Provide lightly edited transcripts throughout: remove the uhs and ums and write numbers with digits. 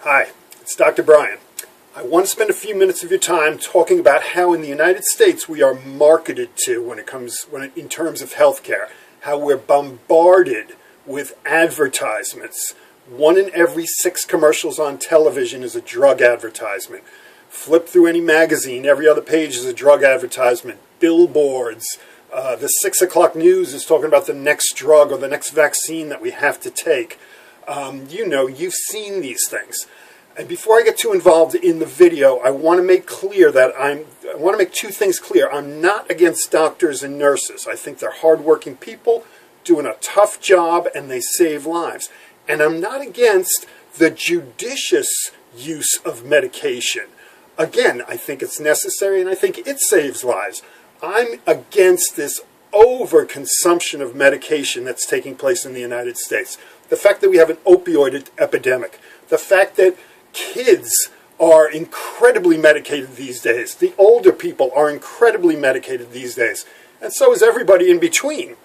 Hi, it's Dr. Brian. I want to spend a few minutes of your time talking about how in the United States we are marketed to in terms of healthcare, how we're bombarded with advertisements. 1 in every 6 commercials on television is a drug advertisement. Flip through any magazine, every other page is a drug advertisement. Billboards, the 6 o'clock news is talking about the next drug or the next vaccine that we have to take. You've seen these things. And before I get too involved in the video, I want to make two things clear. I'm not against doctors and nurses. I think they're hardworking people doing a tough job and they save lives. And I'm not against the judicious use of medication. Again, I think it's necessary and I think it saves lives. I'm against this overconsumption of medication that's taking place in the United States. The fact that we have an opioid epidemic. The fact that kids are incredibly medicated these days. The older people are incredibly medicated these days. And so is everybody in between.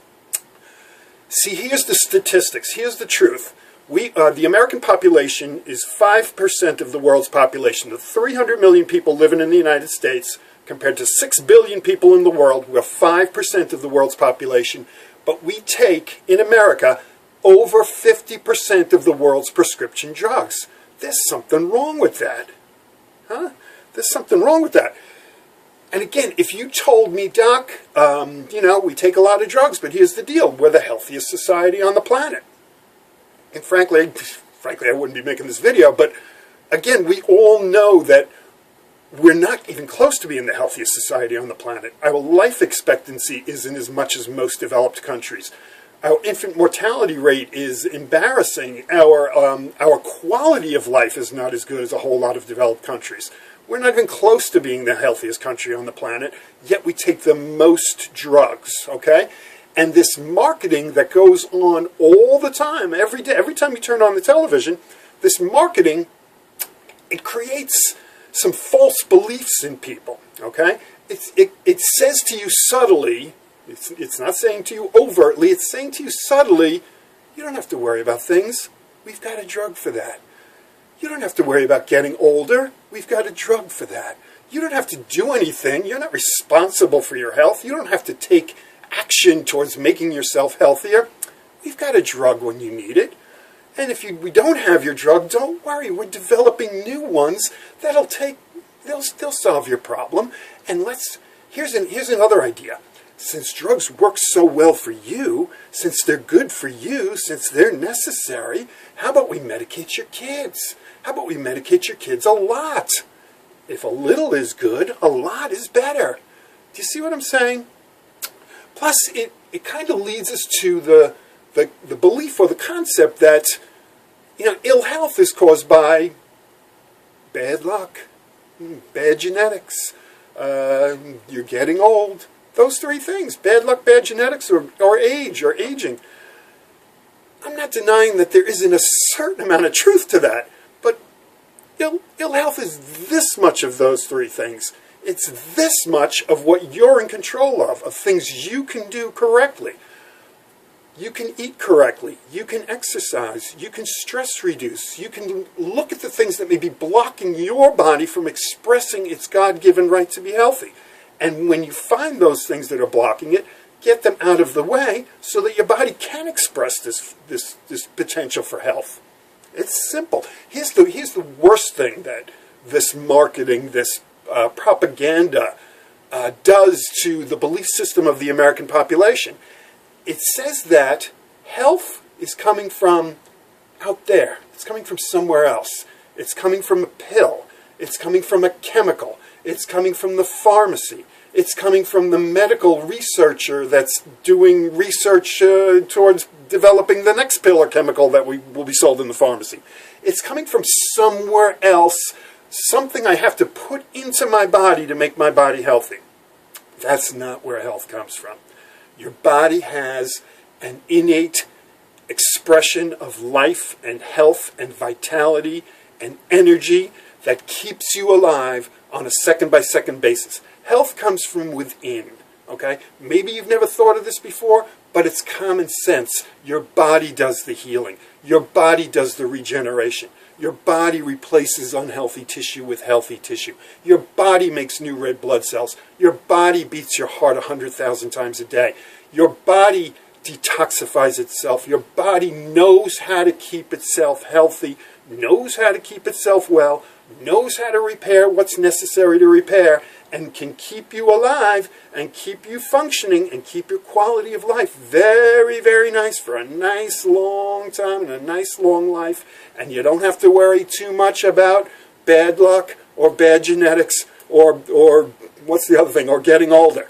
See, here's the statistics. Here's the truth. The American population is 5% of the world's population. The 300 million people living in the United States compared to 6 billion people in the world. We're 5% of the world's population. But we take, in America, over 50% of the world's prescription drugs. There's something wrong with that. There's something wrong with that. And again, if you told me, Doc, we take a lot of drugs, but here's the deal. We're the healthiest society on the planet. And frankly, I wouldn't be making this video, but again, we all know that we're not even close to being the healthiest society on the planet. Our life expectancy isn't as much as most developed countries. Our infant mortality rate is embarrassing. Our quality of life is not as good as a whole lot of developed countries. We're not even close to being the healthiest country on the planet, yet we take the most drugs, okay? And this marketing that goes on all the time, every day, every time you turn on the television, this marketing, it creates some false beliefs in people, okay? It says to you subtly, it's not saying to you overtly, it's saying to you subtly, you don't have to worry about things. We've got a drug for that. You don't have to worry about getting older. We've got a drug for that. You don't have to do anything. You're not responsible for your health. You don't have to take action towards making yourself healthier. We've got a drug when you need it. And if we don't have your drug, don't worry. We're developing new ones they'll solve your problem. And here's another idea. Since drugs work so well for you, since they're good for you, since they're necessary, how about we medicate your kids? How about we medicate your kids a lot? If a little is good, a lot is better. Do you see what I'm saying? Plus, it kind of leads us to the belief or the concept that, ill health is caused by bad luck, bad genetics, you're getting old. Those 3 things, bad luck, bad genetics, or age, or aging. I'm not denying that there isn't a certain amount of truth to that, but ill health is this much of those 3 things. It's this much of what you're in control of things you can do correctly. You can eat correctly, you can exercise, you can stress reduce, you can look at the things that may be blocking your body from expressing its God-given right to be healthy. And when you find those things that are blocking it, get them out of the way so that your body can express this potential for health. It's simple. Here's the worst thing that this marketing, this propaganda does to the belief system of the American population. It says that health is coming from out there. It's coming from somewhere else. It's coming from a pill. It's coming from a chemical. It's coming from the pharmacy. It's coming from the medical researcher that's doing research towards developing the next pill or chemical that will be sold in the pharmacy. It's coming from somewhere else, something I have to put into my body to make my body healthy. That's not where health comes from. Your body has an innate expression of life and health and vitality and energy that keeps you alive on a second-by-second basis. Health comes from within, okay? Maybe you've never thought of this before, but it's common sense. Your body does the healing. Your body does the regeneration. Your body replaces unhealthy tissue with healthy tissue. Your body makes new red blood cells. Your body beats your heart 100,000 times a day. Your body detoxifies itself. Your body knows how to keep itself healthy, knows how to keep itself well, knows how to repair what's necessary to repair, and can keep you alive and keep you functioning and keep your quality of life very, very nice for a nice long time and a nice long life. And you don't have to worry too much about bad luck or bad genetics or what's the other thing, or getting older.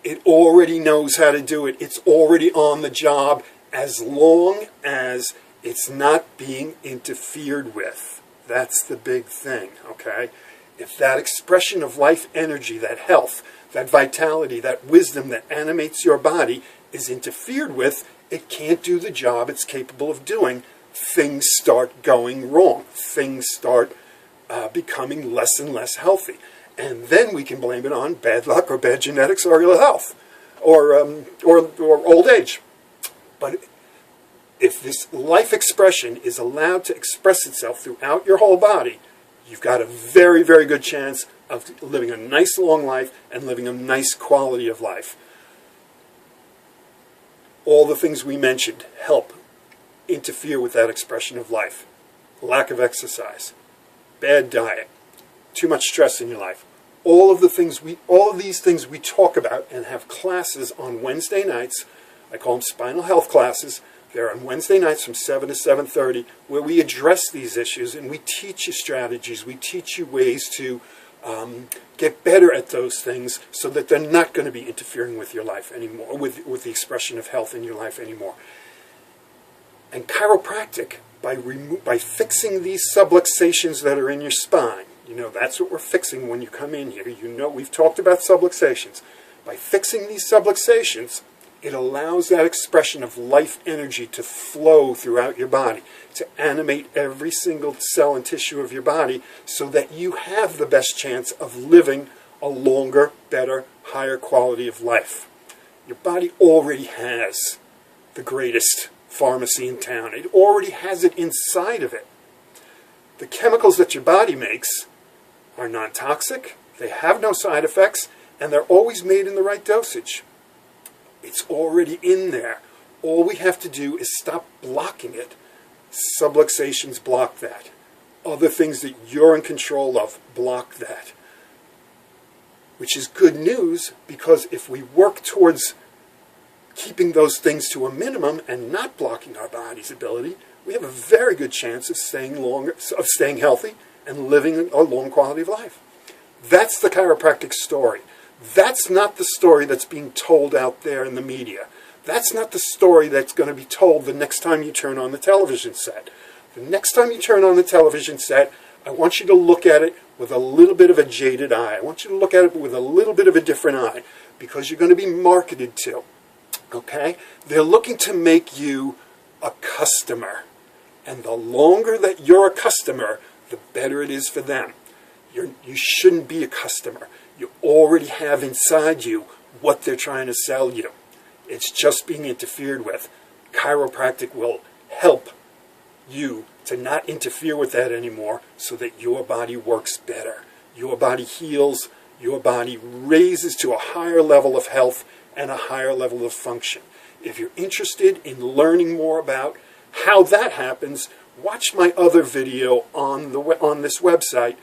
It already knows how to do it. It's already on the job, as long as it's not being interfered with. That's the big thing, okay? If that expression of life energy, that health, that vitality, that wisdom that animates your body is interfered with, it can't do the job it's capable of doing. Things start going wrong. Things start becoming less and less healthy. And then we can blame it on bad luck or bad genetics or ill health or old age. But if this life expression is allowed to express itself throughout your whole body, you've got a very, very good chance of living a nice long life and living a nice quality of life. All the things we mentioned help interfere with that expression of life. Lack of exercise, bad diet, too much stress in your life. All of these things we talk about and have classes on Wednesday nights. I call them spinal health classes. They're on Wednesday nights from 7 to 7:30, where we address these issues and we teach you strategies. We teach you ways to get better at those things so that they're not going to be interfering with your life anymore, with the expression of health in your life anymore. And chiropractic, by fixing these subluxations that are in your spine, you know, that's what we're fixing when you come in here. You know, we've talked about subluxations. By fixing these subluxations, it allows that expression of life energy to flow throughout your body, to animate every single cell and tissue of your body so that you have the best chance of living a longer, better, higher quality of life. Your body already has the greatest pharmacy in town. It already has it inside of it. The chemicals that your body makes are non-toxic, they have no side effects, and they're always made in the right dosage. It's already in there. All we have to do is stop blocking it. Subluxations block that. Other things that you're in control of block that. Which is good news, because if we work towards keeping those things to a minimum and not blocking our body's ability, we have a very good chance of staying healthy and living a long quality of life. That's the chiropractic story. That's not the story that's being told out there in the media. That's not the story that's going to be told the next time you turn on the television set. The next time you turn on the television set, I want you to look at it with a little bit of a jaded eye. I want you to look at it with a little bit of a different eye, because you're going to be marketed to. Okay? They're looking to make you a customer. And the longer that you're a customer, the better it is for them. You shouldn't be a customer. You already have inside you what they're trying to sell you. It's just being interfered with. Chiropractic will help you to not interfere with that anymore so that your body works better. Your body heals. Your body raises to a higher level of health and a higher level of function. If you're interested in learning more about how that happens, watch my other video on this website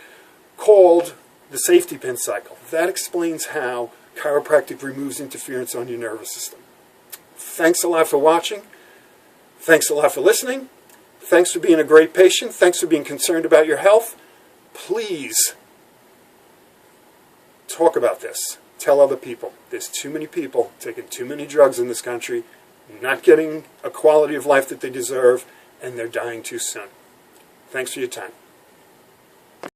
called The Safety Pin Cycle. That explains how chiropractic removes interference on your nervous system. Thanks a lot for watching. Thanks a lot for listening. Thanks for being a great patient. Thanks for being concerned about your health. Please talk about this. Tell other people. There's too many people taking too many drugs in this country, not getting a quality of life that they deserve, and they're dying too soon. Thanks for your time.